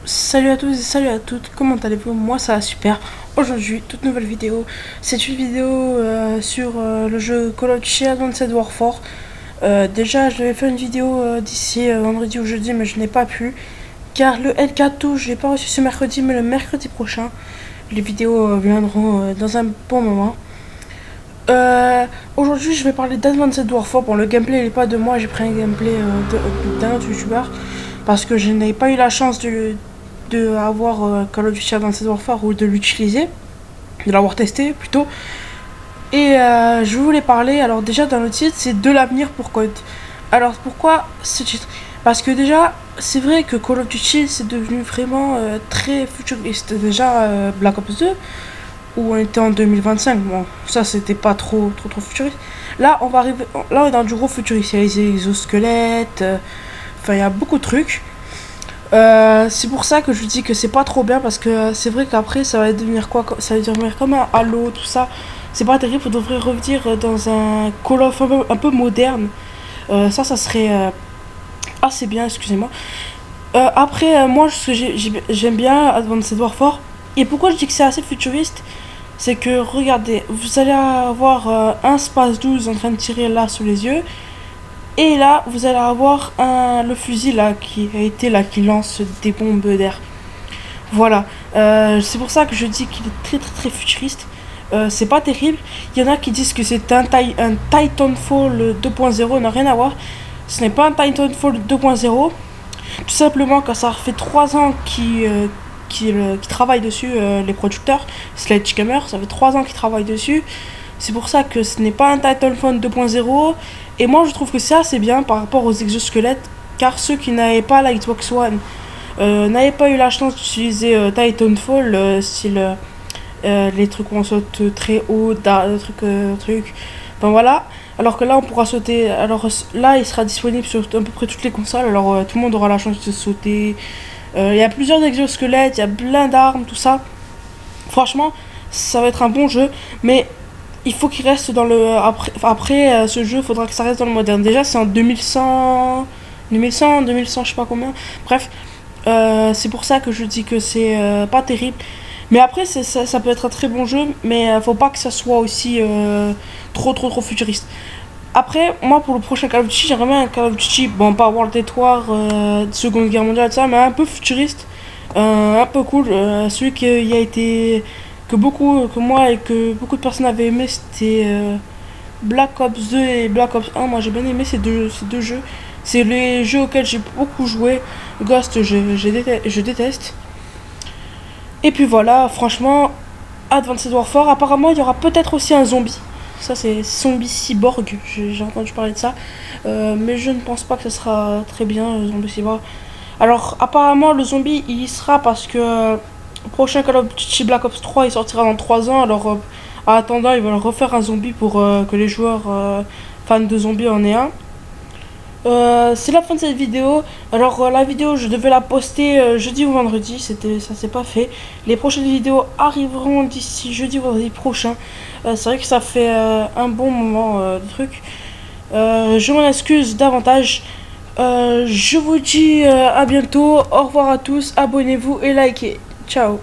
Salut à tous et salut à toutes, comment allez-vous? Moi ça va super. Aujourd'hui, toute nouvelle vidéo. C'est une vidéo sur le jeu Call of Duty Advanced Warfare. Déjà, je devais faire une vidéo d'ici vendredi ou jeudi, mais je n'ai pas pu. Car le L4 je l'ai pas reçu ce mercredi, mais le mercredi prochain. Les vidéos viendront dans un bon moment. Aujourd'hui, je vais parler d'Advanced Warfare. Bon, le gameplay n'est pas de moi, j'ai pris un gameplay d'un autre youtubeur. Parce que je n'ai pas eu la chance de avoir Call of Duty Advanced Warfare ou de l'utiliser, de l'avoir testé plutôt. Et je voulais parler, alors déjà dans le titre, c'est de l'avenir pour COD. Alors pourquoi ce titre? Parce que déjà, c'est vrai que Call of Duty c'est devenu vraiment très futuriste. Déjà Black Ops 2, où on était en 2025, bon, ça c'était pas trop futuriste. Là, on va arriver, là on est dans du gros futuriste, il y a les exosquelettes, enfin il y a beaucoup de trucs. C'est pour ça que je dis que c'est pas trop bien parce que c'est vrai qu'après ça va devenir quoi? Ça va devenir comme un Halo, tout ça. C'est pas terrible, on devrait revenir dans un Call of un peu moderne. Ça serait assez bien, excusez-moi. Après, moi, ce que j'aime bien Advanced Warfare. Et pourquoi je dis que c'est assez futuriste? C'est que, regardez, vous allez avoir un Space 12 en train de tirer là sous les yeux. Et là, vous allez avoir le fusil là qui a été là qui lance des bombes d'air. Voilà. C'est pour ça que je dis qu'il est très futuriste. C'est pas terrible. Il y en a qui disent que c'est un Titanfall 2.0, n'a rien à voir. Ce n'est pas un Titanfall 2.0. Tout simplement car ça fait 3 ans qui travaillent dessus, les producteurs. Sledgehammer, ça fait 3 ans qu'ils travaillent dessus. C'est pour ça que ce n'est pas un Titanfall 2.0. Et moi je trouve que c'est assez bien par rapport aux exosquelettes. Car ceux qui n'avaient pas la Xbox One n'avaient pas eu la chance d'utiliser Titanfall, style les trucs où on saute très haut, trucs. Enfin voilà. Alors que là on pourra sauter. Alors là il sera disponible sur à peu près toutes les consoles. Alors tout le monde aura la chance de sauter. Il y a plusieurs exosquelettes, il y a plein d'armes, tout ça. Franchement, ça va être un bon jeu. Mais il faut qu'il reste dans le. Après ce jeu, il faudra que ça reste dans le moderne. Déjà, c'est en 2100. 2100, je sais pas combien. Bref, c'est pour ça que je dis que c'est pas terrible. Mais après, ça peut être un très bon jeu, mais faut pas que ça soit aussi trop futuriste. Après, moi pour le prochain Call of Duty, j'aimerais bien un Call of Duty, bon, pas World War, Seconde Guerre mondiale, ça, mais un peu futuriste, un peu cool. Celui qui a été que moi et que beaucoup de personnes avaient aimé, c'était Black Ops 2 et Black Ops 1. Moi j'ai bien aimé ces deux jeux. C'est les jeux auxquels j'ai beaucoup joué. Ghost, je déteste. Et puis voilà, franchement, Advanced Warfare, apparemment il y aura peut-être aussi un zombie. Ça c'est Zombie Cyborg, j'ai entendu parler de ça. Mais je ne pense pas que ce sera très bien, le Zombie Cyborg. Alors apparemment le zombie il y sera parce que prochain Call of Duty Black Ops 3 il sortira dans 3 ans. Alors en attendant ils veulent refaire un zombie pour que les joueurs fans de zombies en aient un. C'est la fin de cette vidéo. Alors la vidéo je devais la poster jeudi ou vendredi, ça s'est pas fait. Les prochaines vidéos arriveront d'ici jeudi ou vendredi prochain. C'est vrai que ça fait un bon moment de truc. Je m'en excuse davantage. Je vous dis à bientôt. Au revoir à tous. Abonnez-vous et likez. Ciao.